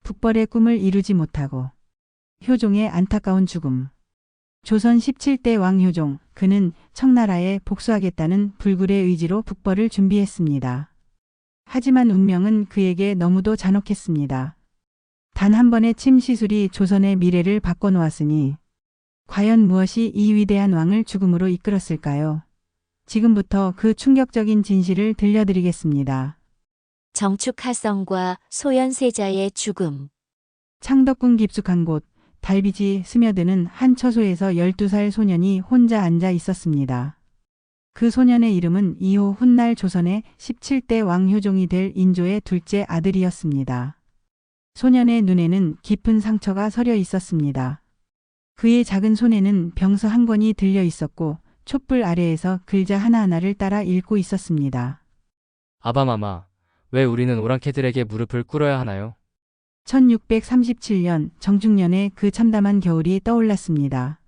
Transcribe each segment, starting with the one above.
북벌의 꿈을 이루지 못하고 효종의 안타까운 죽음. 조선 17대 왕 효종, 그는 청나라에 복수하겠다는 불굴의 의지로 북벌을 준비했습니다. 하지만 운명은 그에게 너무도 잔혹했습니다. 단 한 번의 침 시술이 조선의 미래를 바꿔놓았으니 과연 무엇이 이 위대한 왕을 죽음으로 이끌었을까요? 지금부터 그 충격적인 진실을 들려드리겠습니다. 정축하성과 소현세자의 죽음. 창덕궁 깊숙한 곳, 달빛이 스며드는 한 처소에서 12살 소년이 혼자 앉아 있었습니다. 그 소년의 이름은 이후 훗날 조선의 17대 왕 효종이 될 인조의 둘째 아들이었습니다. 소년의 눈에는 깊은 상처가 서려 있었습니다. 그의 작은 손에는 병서 한 권이 들려 있었고 촛불 아래에서 글자 하나하나를 따라 읽고 있었습니다. 아바마마, 왜 우리는 오랑캐들에게 무릎을 꿇어야 하나요? 1637년 정중년에 그 참담한 겨울이 떠올랐습니다.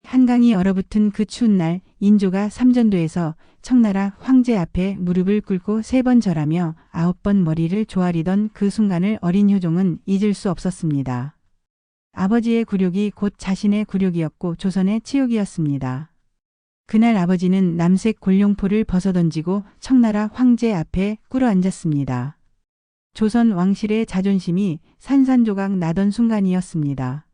한강이 얼어붙은 그 추운 날 인조가 삼전도에서 청나라 황제 앞에 무릎을 꿇고 3번 절하며 9번 머리를 조아리던 그 순간을 어린 효종은 잊을 수 없었습니다. 아버지의 굴욕이 곧 자신의 굴욕이었고 조선의 치욕이었습니다. 그날 아버지는 남색 골룡포를 벗어던지고 청나라 황제 앞에 꿇어앉았습니다. 조선 왕실의 자존심이 산산조각 나던 순간이었습니다.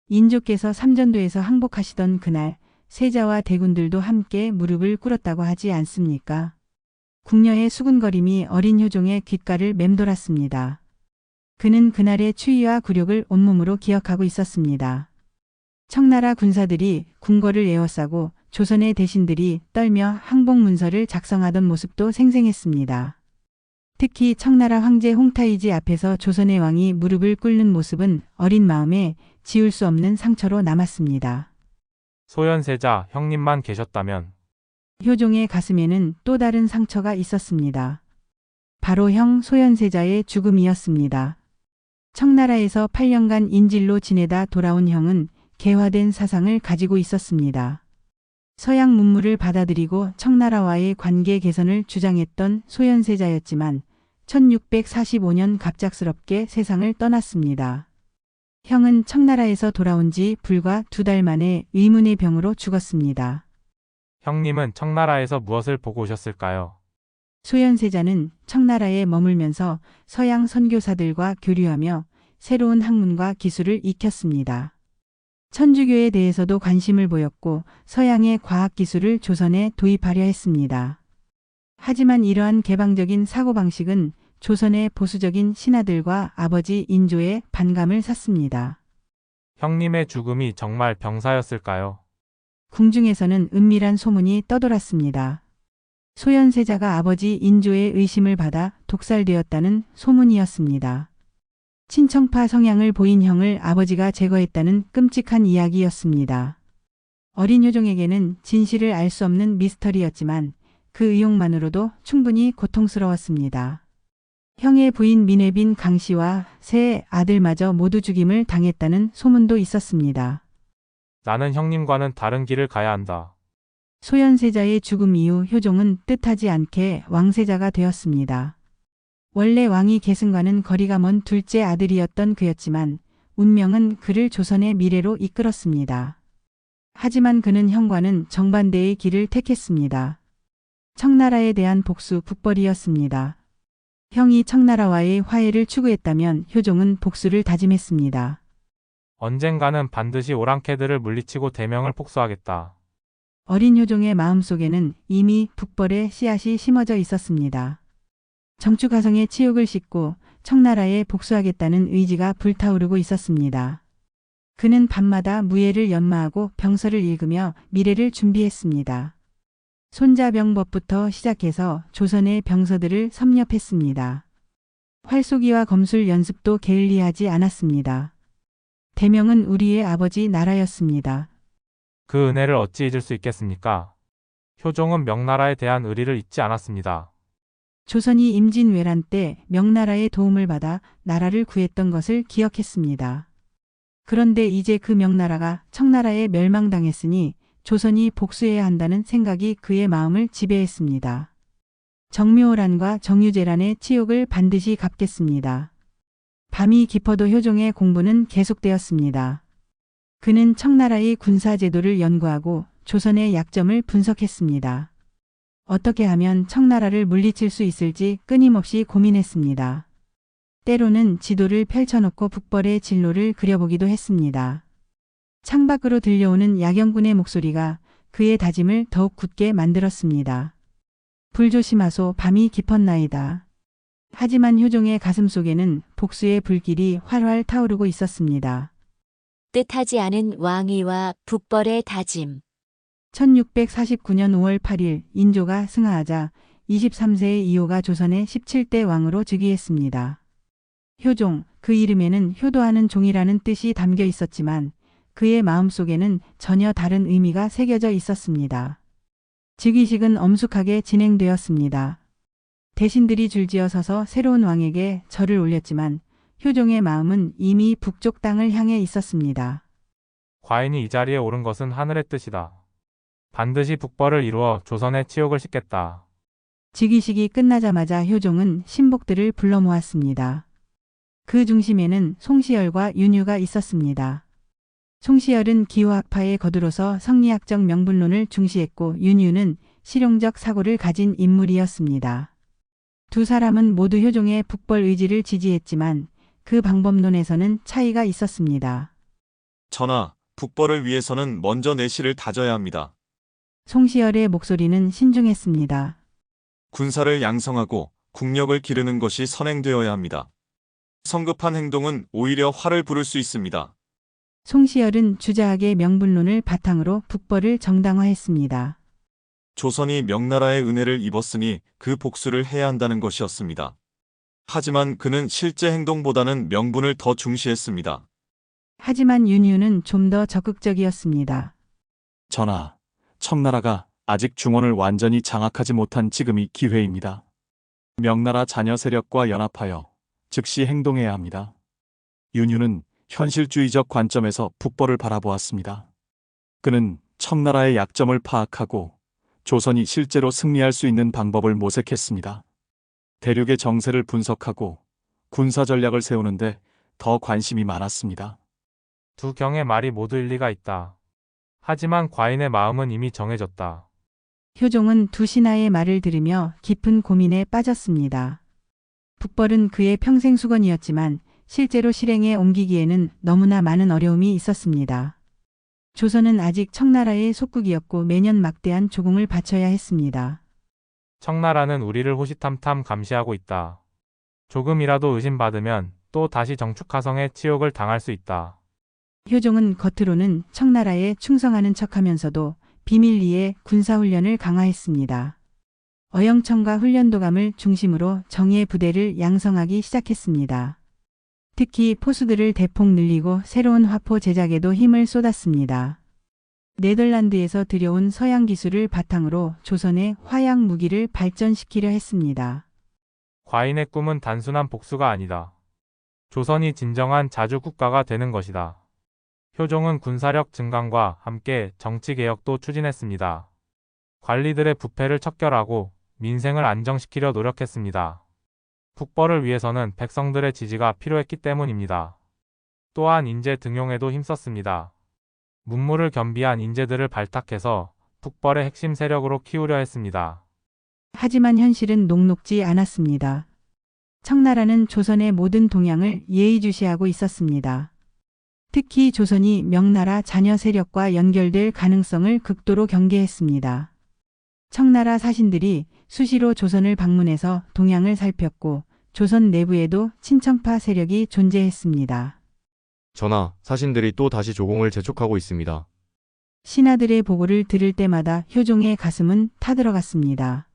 인조께서 삼전도에서 항복하시던 그날 세자와 대군들도 함께 무릎을 꿇었다고 하지 않습니까? 궁녀의 수군거림이 어린 효종의 귓가를 맴돌았습니다. 그는 그날의 추위와 굴욕을 온몸으로 기억하고 있었습니다. 청나라 군사들이 궁궐을 에워싸고 조선의 대신들이 떨며 항복 문서를 작성하던 모습도 생생했습니다. 특히 청나라 황제 홍타이지 앞에서 조선의 왕이 무릎을 꿇는 모습은 어린 마음에 지울 수 없는 상처로 남았습니다. 소현세자 형님만 계셨다면. 효종의 가슴에는 또 다른 상처가 있었습니다. 바로 형 소현세자의 죽음이었습니다. 청나라에서 8년간 인질로 지내다 돌아온 형은 개화된 사상을 가지고 있었습니다. 서양 문물을 받아들이고 청나라와의 관계 개선을 주장했던 소현세자였지만 1645년 갑작스럽게 세상을 떠났습니다. 형은 청나라에서 돌아온 지 불과 2달 만에 의문의 병으로 죽었습니다. 형님은 청나라에서 무엇을 보고 오셨을까요? 소현세자는 청나라에 머물면서 서양 선교사들과 교류하며 새로운 학문과 기술을 익혔습니다. 천주교에 대해서도 관심을 보였고 서양의 과학기술을 조선에 도입하려 했습니다. 하지만 이러한 개방적인 사고방식은 조선의 보수적인 신하들과 아버지 인조의 반감을 샀습니다. 형님의 죽음이 정말 병사였을까요? 궁중에서는 은밀한 소문이 떠돌았습니다. 소현세자가 아버지 인조의 의심을 받아 독살되었다는 소문이었습니다. 친청파 성향을 보인 형을 아버지가 제거했다는 끔찍한 이야기였습니다. 어린 효종에게는 진실을 알 수 없는 미스터리였지만 그 의혹만으로도 충분히 고통스러웠습니다. 형의 부인 민회빈 강씨와 세 아들마저 모두 죽임을 당했다는 소문도 있었습니다. 나는 형님과는 다른 길을 가야 한다. 소현세자의 죽음 이후 효종은 뜻하지 않게 왕세자가 되었습니다. 원래 왕이 계승과는 거리가 먼 둘째 아들이었던 그였지만 운명은 그를 조선의 미래로 이끌었습니다. 하지만 그는 형과는 정반대의 길을 택했습니다. 청나라에 대한 복수 북벌이었습니다. 형이 청나라와의 화해를 추구했다면 효종은 복수를 다짐했습니다. 언젠가는 반드시 오랑캐들을 물리치고 대명을 복수하겠다. 어린 효종의 마음속에는 이미 북벌의 씨앗이 심어져 있었습니다. 정축하성의 치욕을 씻고 청나라에 복수하겠다는 의지가 불타오르고 있었습니다. 그는 밤마다 무예를 연마하고 병서를 읽으며 미래를 준비했습니다. 손자병법부터 시작해서 조선의 병서들을 섭렵했습니다. 활쏘기와 검술 연습도 게을리하지 않았습니다. 대명은 우리의 아버지 나라였습니다. 그 은혜를 어찌 잊을 수 있겠습니까? 효종은 명나라에 대한 의리를 잊지 않았습니다. 조선이 임진왜란 때 명나라의 도움을 받아 나라를 구했던 것을 기억했습니다. 그런데 이제 그 명나라가 청나라에 멸망당했으니 조선이 복수해야 한다는 생각이 그의 마음을 지배했습니다. 정묘호란과 정유재란의 치욕을 반드시 갚겠습니다. 밤이 깊어도 효종의 공부는 계속되었습니다. 그는 청나라의 군사제도를 연구하고 조선의 약점을 분석했습니다. 어떻게 하면 청나라를 물리칠 수 있을지 끊임없이 고민했습니다. 때로는 지도를 펼쳐놓고 북벌의 진로를 그려보기도 했습니다. 창밖으로 들려오는 야경군의 목소리가 그의 다짐을 더욱 굳게 만들었습니다. 불조심하소, 밤이 깊었나이다. 하지만 효종의 가슴 속에는 복수의 불길이 활활 타오르고 있었습니다. 뜻하지 않은 왕위와 북벌의 다짐. 1649년 5월 8일 인조가 승하하자 23세의 이호가 조선의 17대 왕으로 즉위했습니다. 효종, 그 이름에는 효도하는 종이라는 뜻이 담겨 있었지만 그의 마음속에는 전혀 다른 의미가 새겨져 있었습니다. 즉위식은 엄숙하게 진행되었습니다. 대신들이 줄지어 서서 새로운 왕에게 절을 올렸지만 효종의 마음은 이미 북쪽 땅을 향해 있었습니다. 과인이 이 자리에 오른 것은 하늘의 뜻이다. 반드시 북벌을 이루어 조선의 치욕을 씻겠다. 즉위식이 끝나자마자 효종은 신복들을 불러 모았습니다. 그 중심에는 송시열과 윤유가 있었습니다. 송시열은 기호학파의 거두로서 성리학적 명분론을 중시했고 윤유는 실용적 사고를 가진 인물이었습니다. 두 사람은 모두 효종의 북벌 의지를 지지했지만 그 방법론에서는 차이가 있었습니다. 전하, 북벌을 위해서는 먼저 내실을 다져야 합니다. 송시열의 목소리는 신중했습니다. 군사를 양성하고 국력을 기르는 것이 선행되어야 합니다. 성급한 행동은 오히려 화를 부를 수 있습니다. 송시열은 주자학의 명분론을 바탕으로 북벌을 정당화했습니다. 조선이 명나라의 은혜를 입었으니 그 복수를 해야 한다는 것이었습니다. 하지만 그는 실제 행동보다는 명분을 더 중시했습니다. 하지만 윤유는 좀 더 적극적이었습니다. 전하, 청나라가 아직 중원을 완전히 장악하지 못한 지금이 기회입니다. 명나라 자녀 세력과 연합하여 즉시 행동해야 합니다. 윤유는 현실주의적 관점에서 북벌을 바라보았습니다. 그는 청나라의 약점을 파악하고 조선이 실제로 승리할 수 있는 방법을 모색했습니다. 대륙의 정세를 분석하고 군사 전략을 세우는데 더 관심이 많았습니다. 두 경의 말이 모두 일리가 있다. 하지만 과인의 마음은 이미 정해졌다. 효종은 두 신하의 말을 들으며 깊은 고민에 빠졌습니다. 북벌은 그의 평생 수건이었지만 실제로 실행에 옮기기에는 너무나 많은 어려움이 있었습니다. 조선은 아직 청나라의 속국이었고 매년 막대한 조공을 바쳐야 했습니다. 청나라는 우리를 호시탐탐 감시하고 있다. 조금이라도 의심받으면 또 다시 정축하성의 치욕을 당할 수 있다. 효종은 겉으로는 청나라에 충성하는 척하면서도 비밀리에 군사훈련을 강화했습니다. 어영청과 훈련도감을 중심으로 정예 부대를 양성하기 시작했습니다. 특히 포수들을 대폭 늘리고 새로운 화포 제작에도 힘을 쏟았습니다. 네덜란드에서 들여온 서양 기술을 바탕으로 조선의 화약 무기를 발전시키려 했습니다. 과인의 꿈은 단순한 복수가 아니다. 조선이 진정한 자주국가가 되는 것이다. 효종은 군사력 증강과 함께 정치개혁도 추진했습니다. 관리들의 부패를 척결하고 민생을 안정시키려 노력했습니다. 북벌을 위해서는 백성들의 지지가 필요했기 때문입니다. 또한 인재 등용에도 힘썼습니다. 문무를 겸비한 인재들을 발탁해서 북벌의 핵심 세력으로 키우려 했습니다. 하지만 현실은 녹록지 않았습니다. 청나라는 조선의 모든 동향을 예의주시하고 있었습니다. 특히 조선이 명나라 자녀 세력과 연결될 가능성을 극도로 경계했습니다. 청나라 사신들이 수시로 조선을 방문해서 동향을 살폈고 조선 내부에도 친청파 세력이 존재했습니다. 전하, 사신들이 또 다시 조공을 재촉하고 있습니다. 신하들의 보고를 들을 때마다 효종의 가슴은 타들어갔습니다.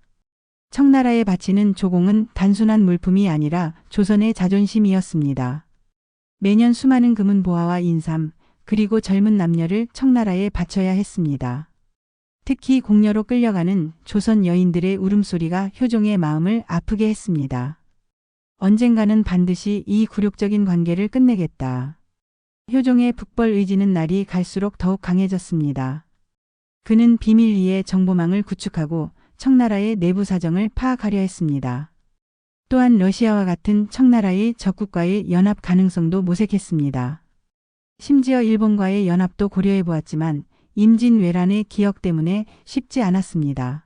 청나라에 바치는 조공은 단순한 물품이 아니라 조선의 자존심이었습니다. 매년 수많은 금은 보화와 인삼, 그리고 젊은 남녀를 청나라에 바쳐야 했습니다. 특히 공녀로 끌려가는 조선 여인들의 울음소리가 효종의 마음을 아프게 했습니다. 언젠가는 반드시 이 굴욕적인 관계를 끝내겠다. 효종의 북벌 의지는 날이 갈수록 더욱 강해졌습니다. 그는 비밀리에 정보망을 구축하고 청나라의 내부 사정을 파악하려 했습니다. 또한 러시아와 같은 청나라의 적국과의 연합 가능성도 모색했습니다. 심지어 일본과의 연합도 고려해 보았지만 임진왜란의 기억 때문에 쉽지 않았습니다.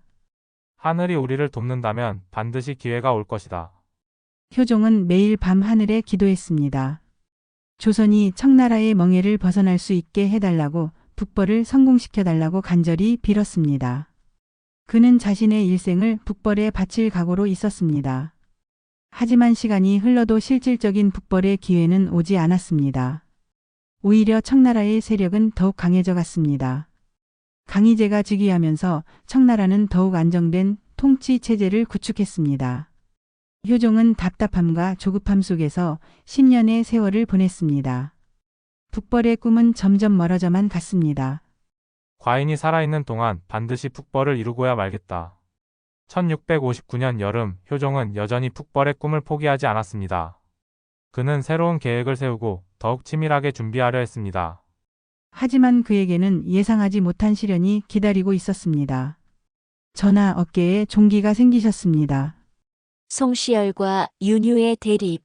하늘이 우리를 돕는다면 반드시 기회가 올 것이다. 효종은 매일 밤 하늘에 기도했습니다. 조선이 청나라의 멍에를 벗어날 수 있게 해달라고 북벌을 성공시켜달라고 간절히 빌었습니다. 그는 자신의 일생을 북벌에 바칠 각오로 있었습니다. 하지만 시간이 흘러도 실질적인 북벌의 기회는 오지 않았습니다. 오히려 청나라의 세력은 더욱 강해져 갔습니다. 강희제가 즉위하면서 청나라는 더욱 안정된 통치 체제를 구축했습니다. 효종은 답답함과 조급함 속에서 10년의 세월을 보냈습니다. 북벌의 꿈은 점점 멀어져만 갔습니다. 과인이 살아있는 동안 반드시 북벌을 이루고야 말겠다. 1659년 여름, 효종은 여전히 북벌의 꿈을 포기하지 않았습니다. 그는 새로운 계획을 세우고 더욱 치밀하게 준비하려 했습니다. 하지만 그에게는 예상하지 못한 시련이 기다리고 있었습니다. 전하 어깨에 종기가 생기셨습니다. 송시열과 윤유의 대립.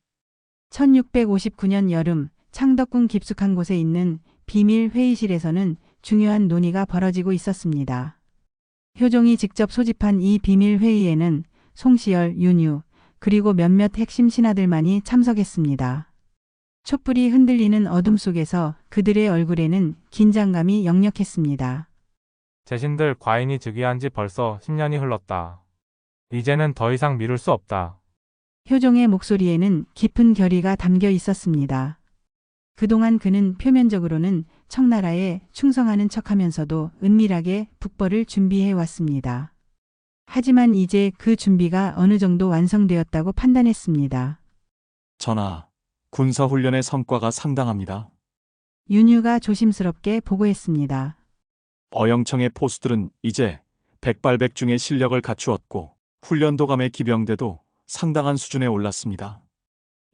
1659년 여름 창덕궁 깊숙한 곳에 있는 비밀 회의실에서는 중요한 논의가 벌어지고 있었습니다. 효종이 직접 소집한 이 비밀 회의에는 송시열, 윤유, 그리고 몇몇 핵심 신하들만이 참석했습니다. 촛불이 흔들리는 어둠 속에서 그들의 얼굴에는 긴장감이 역력했습니다. 제신들, 과인이 즉위한 지 벌써 10년이 흘렀다. 이제는 더 이상 미룰 수 없다. 효종의 목소리에는 깊은 결의가 담겨 있었습니다. 그동안 그는 표면적으로는 청나라에 충성하는 척하면서도 은밀하게 북벌을 준비해 왔습니다. 하지만 이제 그 준비가 어느 정도 완성되었다고 판단했습니다. 전하, 군사훈련의 성과가 상당합니다. 윤유가 조심스럽게 보고했습니다. 어영청의 포수들은 이제 백발백중의 실력을 갖추었고 훈련도감의 기병대도 상당한 수준에 올랐습니다.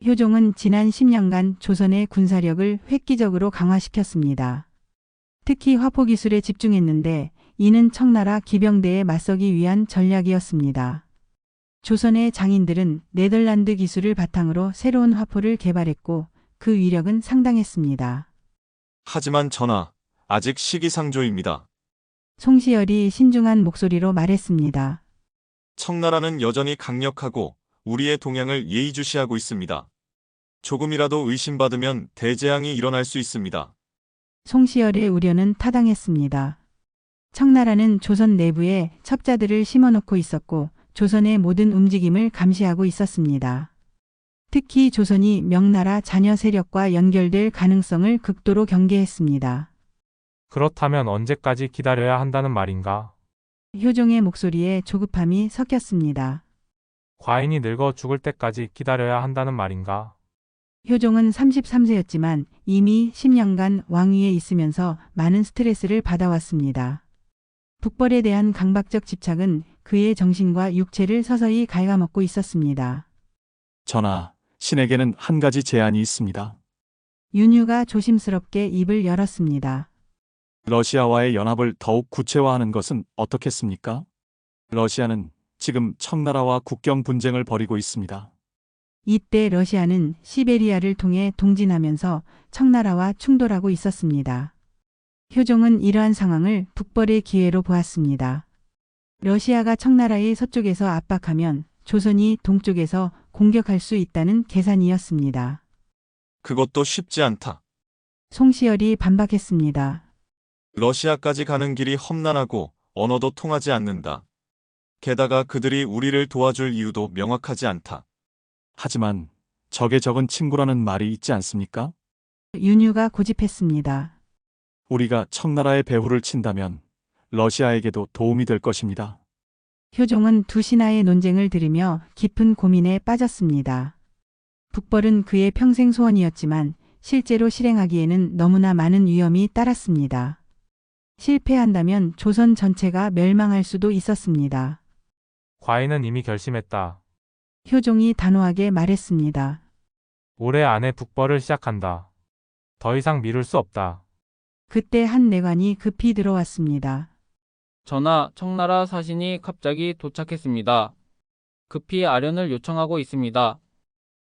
효종은 지난 10년간 조선의 군사력을 획기적으로 강화시켰습니다. 특히 화포기술에 집중했는데 이는 청나라 기병대에 맞서기 위한 전략이었습니다. 조선의 장인들은 네덜란드 기술을 바탕으로 새로운 화포를 개발했고 그 위력은 상당했습니다. 하지만 전하, 아직 시기상조입니다. 송시열이 신중한 목소리로 말했습니다. 청나라는 여전히 강력하고 우리의 동향을 예의주시하고 있습니다. 조금이라도 의심받으면 대재앙이 일어날 수 있습니다. 송시열의 우려는 타당했습니다. 청나라는 조선 내부에 첩자들을 심어놓고 있었고 조선의 모든 움직임을 감시하고 있었습니다. 특히 조선이 명나라 자녀 세력과 연결될 가능성을 극도로 경계했습니다. 그렇다면 언제까지 기다려야 한다는 말인가? 효종의 목소리에 조급함이 섞였습니다. 과인이 늙어 죽을 때까지 기다려야 한다는 말인가? 효종은 33세였지만 이미 10년간 왕위에 있으면서 많은 스트레스를 받아왔습니다. 북벌에 대한 강박적 집착은 그의 정신과 육체를 서서히 갉아먹고 있었습니다. 전하, 신에게는 한 가지 제안이 있습니다. 윤유가 조심스럽게 입을 열었습니다. 러시아와의 연합을 더욱 구체화하는 것은 어떻겠습니까? 러시아는 지금 청나라와 국경 분쟁을 벌이고 있습니다. 이때 러시아는 시베리아를 통해 동진하면서 청나라와 충돌하고 있었습니다. 효종은 이러한 상황을 북벌의 기회로 보았습니다. 러시아가 청나라의 서쪽에서 압박하면 조선이 동쪽에서 공격할 수 있다는 계산이었습니다. 그것도 쉽지 않다. 송시열이 반박했습니다. 러시아까지 가는 길이 험난하고 언어도 통하지 않는다. 게다가 그들이 우리를 도와줄 이유도 명확하지 않다. 하지만 적의 적은 친구라는 말이 있지 않습니까? 윤유가 고집했습니다. 우리가 청나라의 배후를 친다면 러시아에게도 도움이 될 것입니다. 효종은 두 신하의 논쟁을 들으며 깊은 고민에 빠졌습니다. 북벌은 그의 평생 소원이었지만 실제로 실행하기에는 너무나 많은 위험이 따랐습니다. 실패한다면 조선 전체가 멸망할 수도 있었습니다. 과인은 이미 결심했다. 효종이 단호하게 말했습니다. 올해 안에 북벌을 시작한다. 더 이상 미룰 수 없다. 그때 한 내관이 급히 들어왔습니다. 전하, 청나라 사신이 갑자기 도착했습니다. 급히 아련을 요청하고 있습니다.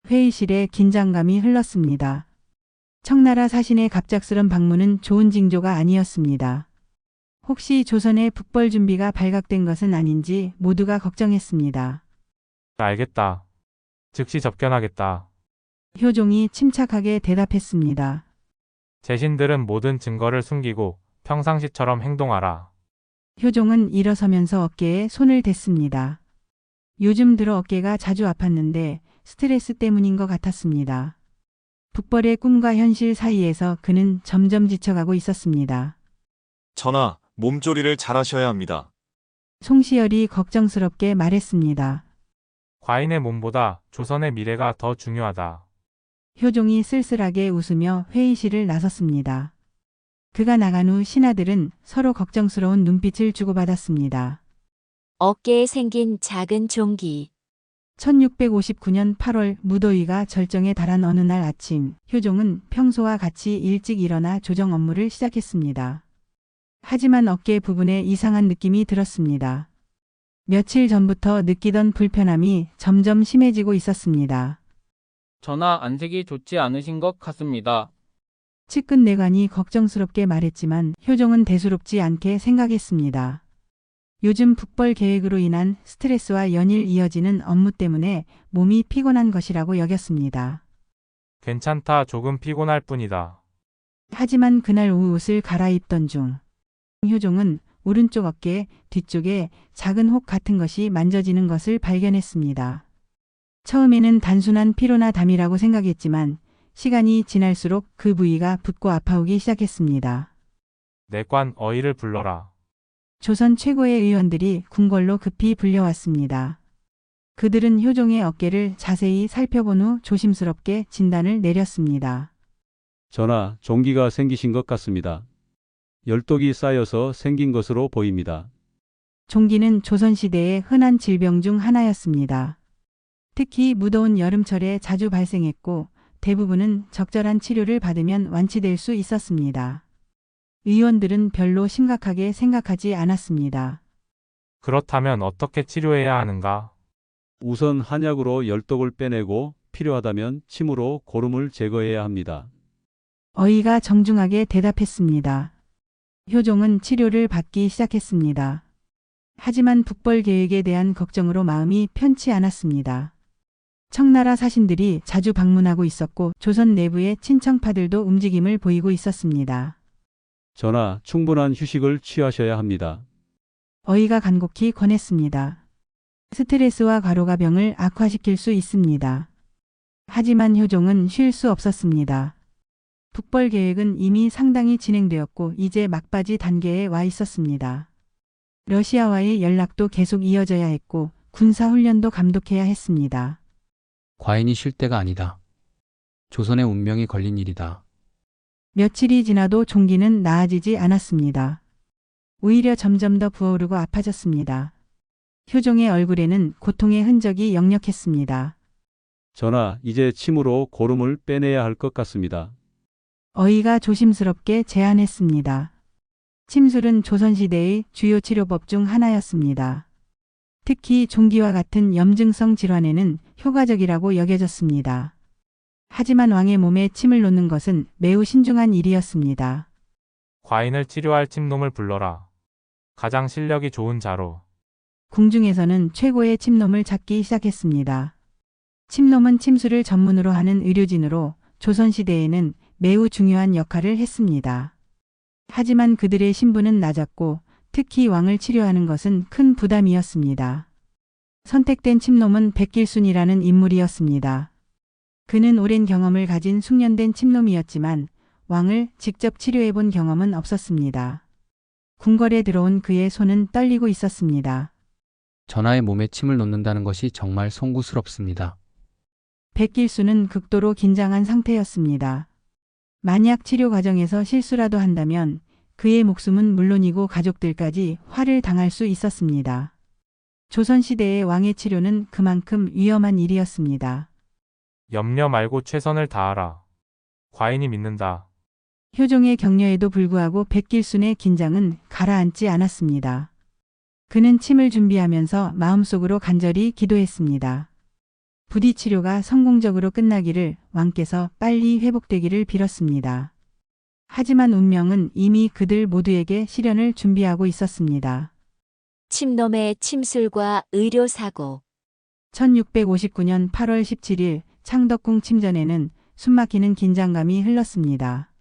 회의실에 긴장감이 흘렀습니다. 청나라 사신의 갑작스런 방문은 좋은 징조가 아니었습니다. 혹시 조선의 북벌 준비가 발각된 것은 아닌지 모두가 걱정했습니다. 알겠다. 즉시 접견하겠다. 효종이 침착하게 대답했습니다. 제신들은 모든 증거를 숨기고 평상시처럼 행동하라. 효종은 일어서면서 어깨에 손을 댔습니다. 요즘 들어 어깨가 자주 아팠는데 스트레스 때문인 것 같았습니다. 북벌의 꿈과 현실 사이에서 그는 점점 지쳐가고 있었습니다. 전하, 몸조리를 잘하셔야 합니다. 송시열이 걱정스럽게 말했습니다. 과인의 몸보다 조선의 미래가 더 중요하다. 효종이 쓸쓸하게 웃으며 회의실을 나섰습니다. 그가 나간 후 신하들은 서로 걱정스러운 눈빛을 주고받았습니다. 어깨에 생긴 작은 종기. 1659년 8월 무더위가 절정에 달한 어느 날 아침, 효종은 평소와 같이 일찍 일어나 조정 업무를 시작했습니다. 하지만 어깨 부분에 이상한 느낌이 들었습니다. 며칠 전부터 느끼던 불편함이 점점 심해지고 있었습니다. 전하, 안색이 좋지 않으신 것 같습니다. 측근 내관이 걱정스럽게 말했지만 효종은 대수롭지 않게 생각했습니다. 요즘 북벌 계획으로 인한 스트레스와 연일 이어지는 업무 때문에 몸이 피곤한 것이라고 여겼습니다. 괜찮다. 조금 피곤할 뿐이다. 하지만 그날 오후 옷을 갈아입던 중 효종은 오른쪽 어깨 뒤쪽에 작은 혹 같은 것이 만져지는 것을 발견했습니다. 처음에는 단순한 피로나 담이라고 생각했지만 시간이 지날수록 그 부위가 붓고 아파오기 시작했습니다. 내관 어의를 불러라. 조선 최고의 의원들이 궁궐로 급히 불려왔습니다. 그들은 효종의 어깨를 자세히 살펴본 후 조심스럽게 진단을 내렸습니다. 전하, 종기가 생기신 것 같습니다. 열독이 쌓여서 생긴 것으로 보입니다. 종기는 조선시대의 흔한 질병 중 하나였습니다. 특히 무더운 여름철에 자주 발생했고 대부분은 적절한 치료를 받으면 완치될 수 있었습니다. 의원들은 별로 심각하게 생각하지 않았습니다. 그렇다면 어떻게 치료해야 하는가? 우선 한약으로 열독을 빼내고 필요하다면 침으로 고름을 제거해야 합니다. 어이가 정중하게 대답했습니다. 효종은 치료를 받기 시작했습니다. 하지만 북벌 계획에 대한 걱정으로 마음이 편치 않았습니다. 청나라 사신들이 자주 방문하고 있었고 조선 내부의 친청파들도 움직임을 보이고 있었습니다. 전하, 충분한 휴식을 취하셔야 합니다. 어이가 간곡히 권했습니다. 스트레스와 과로가 병을 악화시킬 수 있습니다. 하지만 효종은 쉴 수 없었습니다. 북벌 계획은 이미 상당히 진행되었고 이제 막바지 단계에 와 있었습니다. 러시아와의 연락도 계속 이어져야 했고 군사훈련도 감독해야 했습니다. 과인이 쉴 때가 아니다. 조선의 운명이 걸린 일이다. 며칠이 지나도 종기는 나아지지 않았습니다. 오히려 점점 더 부어오르고 아파졌습니다. 효종의 얼굴에는 고통의 흔적이 역력했습니다. 전하, 이제 침으로 고름을 빼내야 할 것 같습니다. 어이가 조심스럽게 제안했습니다. 침술은 조선시대의 주요 치료법 중 하나였습니다. 특히 종기와 같은 염증성 질환에는 효과적이라고 여겨졌습니다. 하지만 왕의 몸에 침을 놓는 것은 매우 신중한 일이었습니다. 과인을 치료할 침놈을 불러라. 가장 실력이 좋은 자로. 궁중에서는 최고의 침놈을 찾기 시작했습니다. 침놈은 침술을 전문으로 하는 의료진으로 조선시대에는 매우 중요한 역할을 했습니다. 하지만 그들의 신분은 낮았고 특히 왕을 치료하는 것은 큰 부담이었습니다. 선택된 침놈은 백길순이라는 인물이었습니다. 그는 오랜 경험을 가진 숙련된 침놈이었지만 왕을 직접 치료해본 경험은 없었습니다. 궁궐에 들어온 그의 손은 떨리고 있었습니다. 전하의 몸에 침을 놓는다는 것이 정말 송구스럽습니다. 백길수는 극도로 긴장한 상태였습니다. 만약 치료 과정에서 실수라도 한다면 그의 목숨은 물론이고 가족들까지 화를 당할 수 있었습니다. 조선시대의 왕의 치료는 그만큼 위험한 일이었습니다. 염려 말고 최선을 다하라. 과인이 믿는다. 효종의 격려에도 불구하고 백길순의 긴장은 가라앉지 않았습니다. 그는 침을 준비하면서 마음속으로 간절히 기도했습니다. 부디 치료가 성공적으로 끝나기를, 왕께서 빨리 회복되기를 빌었습니다. 하지만 운명은 이미 그들 모두에게 시련을 준비하고 있었습니다. 침놈의 침술과 의료사고. 1659년 8월 17일 창덕궁 침전에는 숨막히는 긴장감이 흘렀습니다.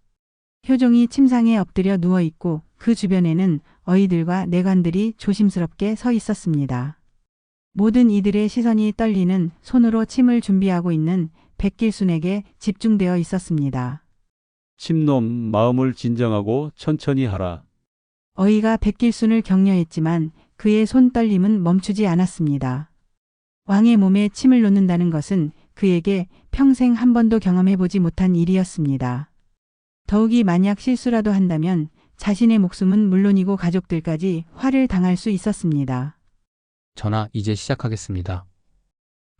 효종이 침상에 엎드려 누워있고 그 주변에는 어이들과 내관들이 조심스럽게 서 있었습니다. 모든 이들의 시선이 떨리는 손으로 침을 준비하고 있는 백길순에게 집중되어 있었습니다. 침놈, 마음을 진정하고 천천히 하라. 어이가 백길순을 격려했지만 그의 손 떨림은 멈추지 않았습니다. 왕의 몸에 침을 놓는다는 것은 그에게 평생 한 번도 경험해보지 못한 일이었습니다. 더욱이 만약 실수라도 한다면 자신의 목숨은 물론이고 가족들까지 화를 당할 수 있었습니다. 전하, 이제 시작하겠습니다.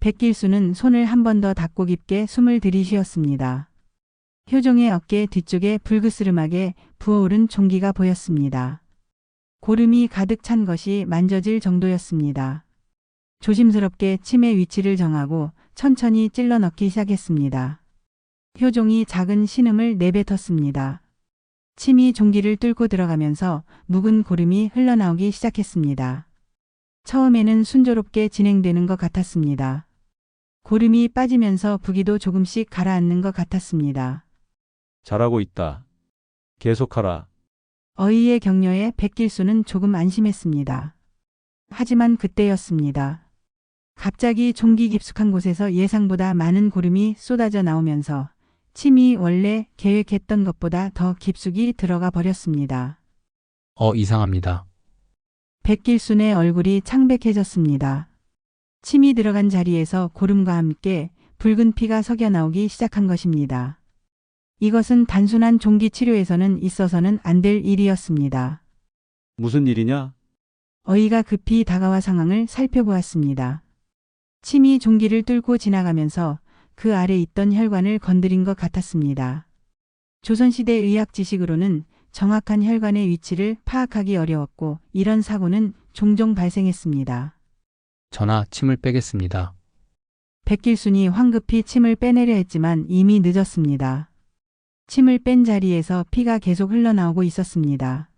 백길수는 손을 한 번 더 닫고 깊게 숨을 들이쉬었습니다. 효종의 어깨 뒤쪽에 불그스름하게 부어오른 종기가 보였습니다. 고름이 가득 찬 것이 만져질 정도였습니다. 조심스럽게 침의 위치를 정하고 천천히 찔러 넣기 시작했습니다. 효종이 작은 신음을 내뱉었습니다. 침이 종기를 뚫고 들어가면서 묵은 고름이 흘러나오기 시작했습니다. 처음에는 순조롭게 진행되는 것 같았습니다. 고름이 빠지면서 부기도 조금씩 가라앉는 것 같았습니다. 잘하고 있다. 계속하라. 어이의 격려에 백길수는 조금 안심했습니다. 하지만 그때였습니다. 갑자기 종기 깊숙한 곳에서 예상보다 많은 고름이 쏟아져 나오면서 침이 원래 계획했던 것보다 더 깊숙이 들어가 버렸습니다. 이상합니다. 백길순의 얼굴이 창백해졌습니다. 침이 들어간 자리에서 고름과 함께 붉은 피가 석여 나오기 시작한 것입니다. 이것은 단순한 종기 치료에서는 있어서는 안 될 일이었습니다. 무슨 일이냐? 어이가 급히 다가와 상황을 살펴보았습니다. 침이 종기를 뚫고 지나가면서 그 아래 있던 혈관을 건드린 것 같았습니다. 조선시대 의학 지식으로는 정확한 혈관의 위치를 파악하기 어려웠고 이런 사고는 종종 발생했습니다. 전하, 침을 빼겠습니다. 백길순이 황급히 침을 빼내려 했지만 이미 늦었습니다. 침을 뺀 자리에서 피가 계속 흘러나오고 있었습니다.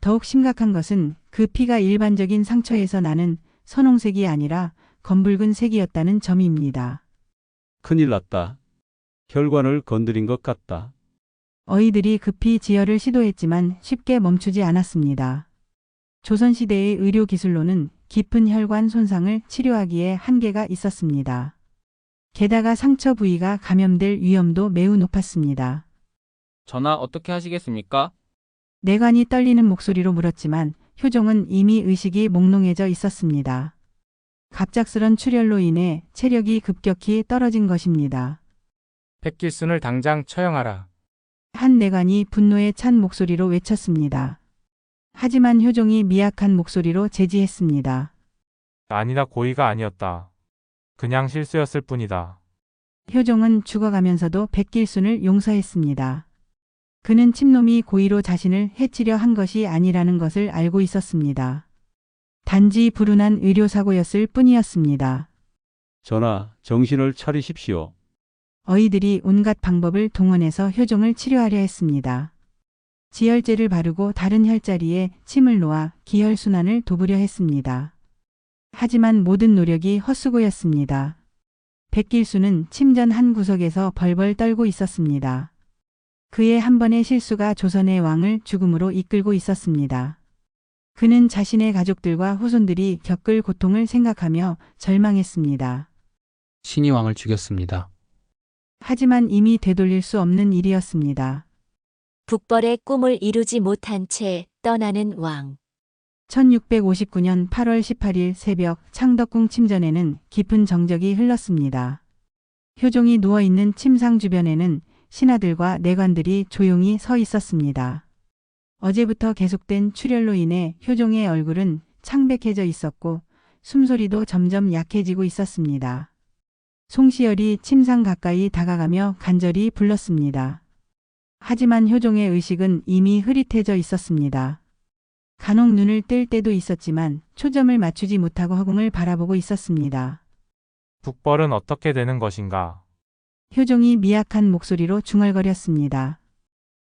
더욱 심각한 것은 그 피가 일반적인 상처에서 나는 선홍색이 아니라 검붉은 색이었다는 점입니다. 큰일 났다. 혈관을 건드린 것 같다. 어이들이 급히 지혈을 시도했지만 쉽게 멈추지 않았습니다. 조선시대의 의료기술로는 깊은 혈관 손상을 치료하기에 한계가 있었습니다. 게다가 상처 부위가 감염될 위험도 매우 높았습니다. 전하, 어떻게 하시겠습니까? 내관이 떨리는 목소리로 물었지만 효종은 이미 의식이 몽롱해져 있었습니다. 갑작스런 출혈로 인해 체력이 급격히 떨어진 것입니다. 백길순을 당장 처형하라. 한 내관이 분노에 찬 목소리로 외쳤습니다. 하지만 효종이 미약한 목소리로 제지했습니다. 아니다, 고의가 아니었다. 그냥 실수였을 뿐이다. 효종은 죽어가면서도 백길순을 용서했습니다. 그는 침놈이 고의로 자신을 해치려 한 것이 아니라는 것을 알고 있었습니다. 단지 불운한 의료사고였을 뿐이었습니다. 전하, 정신을 차리십시오. 어이들이 온갖 방법을 동원해서 효종을 치료하려 했습니다. 지혈제를 바르고 다른 혈자리에 침을 놓아 기혈순환을 도우려 했습니다. 하지만 모든 노력이 헛수고였습니다. 백길수는 침전 한 구석에서 벌벌 떨고 있었습니다. 그의 한 번의 실수가 조선의 왕을 죽음으로 이끌고 있었습니다. 그는 자신의 가족들과 후손들이 겪을 고통을 생각하며 절망했습니다. 신이 왕을 죽였습니다. 하지만 이미 되돌릴 수 없는 일이었습니다. 북벌의 꿈을 이루지 못한 채 떠나는 왕. 1659년 8월 18일 새벽 창덕궁 침전에는 깊은 정적이 흘렀습니다. 효종이 누워있는 침상 주변에는 신하들과 내관들이 조용히 서 있었습니다. 어제부터 계속된 출혈로 인해 효종의 얼굴은 창백해져 있었고 숨소리도 점점 약해지고 있었습니다. 송시열이 침상 가까이 다가가며 간절히 불렀습니다. 하지만 효종의 의식은 이미 흐릿해져 있었습니다. 간혹 눈을 뗄 때도 있었지만 초점을 맞추지 못하고 허공을 바라보고 있었습니다. 북벌은 어떻게 되는 것인가? 효종이 미약한 목소리로 중얼거렸습니다.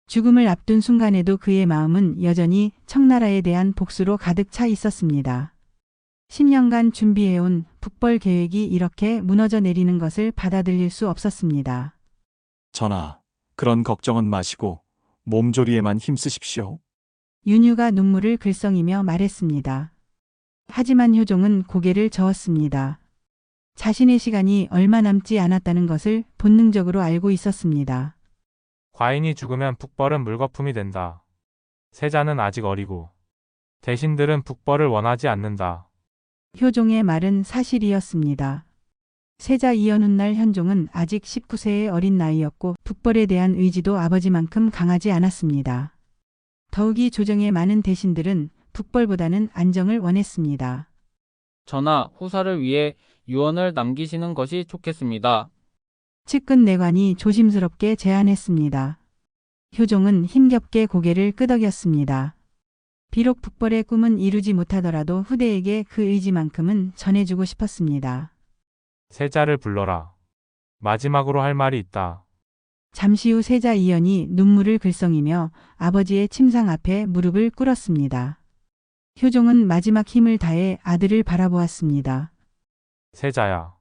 죽음을 앞둔 순간에도 그의 마음은 여전히 청나라에 대한 복수로 가득 차 있었습니다. 10년간 준비해온 북벌 계획이 이렇게 무너져 내리는 것을 받아들일 수 없었습니다. 전하, 그런 걱정은 마시고 몸조리에만 힘쓰십시오. 윤유가 눈물을 글썽이며 말했습니다. 하지만 효종은 고개를 저었습니다. 자신의 시간이 얼마 남지 않았다는 것을 본능적으로 알고 있었습니다. 과인이 죽으면 북벌은 물거품이 된다. 세자는 아직 어리고 대신들은 북벌을 원하지 않는다. 효종의 말은 사실이었습니다. 세자 이연훗날 현종은 아직 19세의 어린 나이였고 북벌에 대한 의지도 아버지만큼 강하지 않았습니다. 더욱이 조정의 많은 대신들은 북벌보다는 안정을 원했습니다. 전하, 후사를 위해 유언을 남기시는 것이 좋겠습니다. 측근 내관이 조심스럽게 제안했습니다. 효종은 힘겹게 고개를 끄덕였습니다. 비록 북벌의 꿈은 이루지 못하더라도 후대에게 그 의지만큼은 전해주고 싶었습니다. 세자를 불러라. 마지막으로 할 말이 있다. 잠시 후 세자 이연이 눈물을 글썽이며 아버지의 침상 앞에 무릎을 꿇었습니다. 효종은 마지막 힘을 다해 아들을 바라보았습니다. 세자야,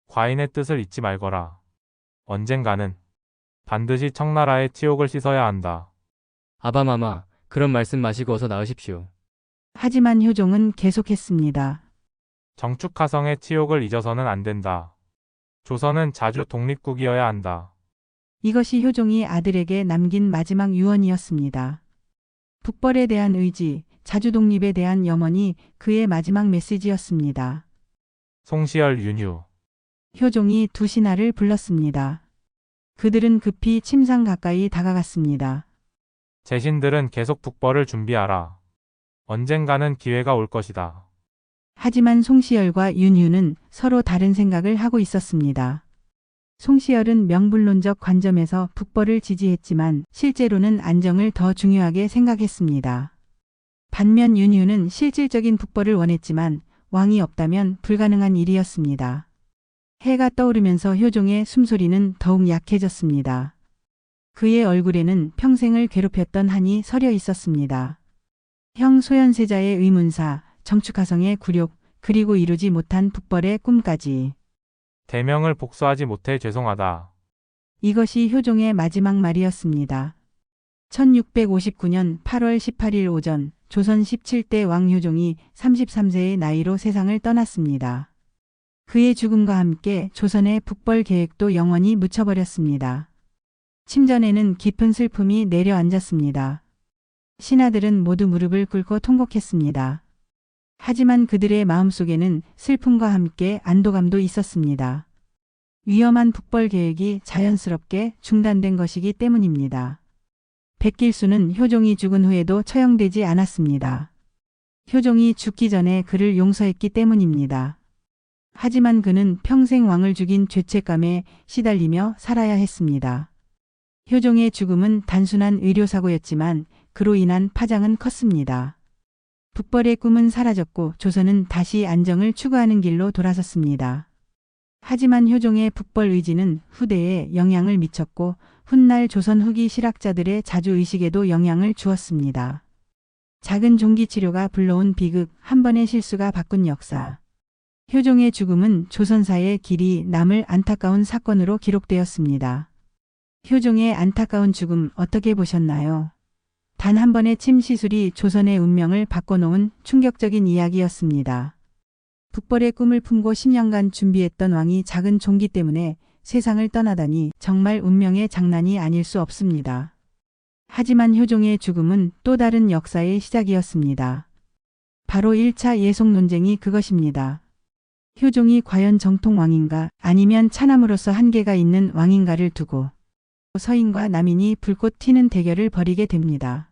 과인의 뜻을 잊지 말거라. 언젠가는 반드시 청나라의 치욕을 씻어야 한다. 아바마마, 그런 말씀 마시고 어서 나으십시오. 하지만 효종은 계속했습니다. 정축하성의 치욕을 잊어서는 안 된다. 조선은 자주 독립국이어야 한다. 이것이 효종이 아들에게 남긴 마지막 유언이었습니다. 북벌에 대한 의지, 자주 독립에 대한 염원이 그의 마지막 메시지였습니다. 송시열, 윤유. 효종이 두 신하를 불렀습니다. 그들은 급히 침상 가까이 다가갔습니다. 제신들은 계속 북벌을 준비하라. 언젠가는 기회가 올 것이다. 하지만 송시열과 윤유는 서로 다른 생각을 하고 있었습니다. 송시열은 명분론적 관점에서 북벌을 지지했지만 실제로는 안정을 더 중요하게 생각했습니다. 반면 윤유는 실질적인 북벌을 원했지만 왕이 없다면 불가능한 일이었습니다. 해가 떠오르면서 효종의 숨소리는 더욱 약해졌습니다. 그의 얼굴에는 평생을 괴롭혔던 한이 서려 있었습니다. 형 소현세자의 의문사, 정축하성의 굴욕, 그리고 이루지 못한 북벌의 꿈까지. 대명을 복수하지 못해 죄송하다. 이것이 효종의 마지막 말이었습니다. 1659년 8월 18일 오전 조선 17대 왕 효종이 33세의 나이로 세상을 떠났습니다. 그의 죽음과 함께 조선의 북벌 계획도 영원히 묻혀버렸습니다. 침전에는 깊은 슬픔이 내려앉았습니다. 신하들은 모두 무릎을 꿇고 통곡했습니다. 하지만 그들의 마음속에는 슬픔과 함께 안도감도 있었습니다. 위험한 북벌 계획이 자연스럽게 중단된 것이기 때문입니다. 백길수는 효종이 죽은 후에도 처형되지 않았습니다. 효종이 죽기 전에 그를 용서했기 때문입니다. 하지만 그는 평생 왕을 죽인 죄책감에 시달리며 살아야 했습니다. 효종의 죽음은 단순한 의료사고였지만 그로 인한 파장은 컸습니다. 북벌의 꿈은 사라졌고 조선은 다시 안정을 추구하는 길로 돌아섰습니다. 하지만 효종의 북벌 의지는 후대에 영향을 미쳤고 훗날 조선 후기 실학자들의 자주의식에도 영향을 주었습니다. 작은 종기치료가 불러온 비극, 한 번의 실수가 바꾼 역사. 효종의 죽음은 조선사의 길이 남을 안타까운 사건으로 기록되었습니다. 효종의 안타까운 죽음 어떻게 보셨나요? 단 한 번의 침 시술이 조선의 운명을 바꿔놓은 충격적인 이야기였습니다. 북벌의 꿈을 품고 10년간 준비했던 왕이 작은 종기 때문에 세상을 떠나다니 정말 운명의 장난이 아닐 수 없습니다. 하지만 효종의 죽음은 또 다른 역사의 시작이었습니다. 바로 1차 예속 논쟁이 그것입니다. 효종이 과연 정통왕인가 아니면 차남으로서 한계가 있는 왕인가를 두고 서인과 남인이 불꽃 튀는 대결을 벌이게 됩니다.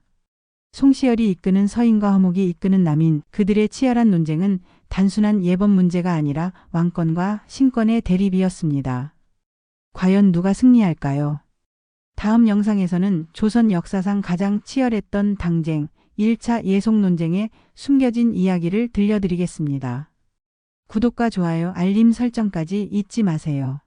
송시열이 이끄는 서인과 허목이 이끄는 남인, 그들의 치열한 논쟁은 단순한 예법 문제가 아니라 왕권과 신권의 대립이었습니다. 과연 누가 승리할까요? 다음 영상에서는 조선 역사상 가장 치열했던 당쟁, 1차 예속 논쟁의 숨겨진 이야기를 들려드리겠습니다. 구독과 좋아요, 알림 설정까지 잊지 마세요.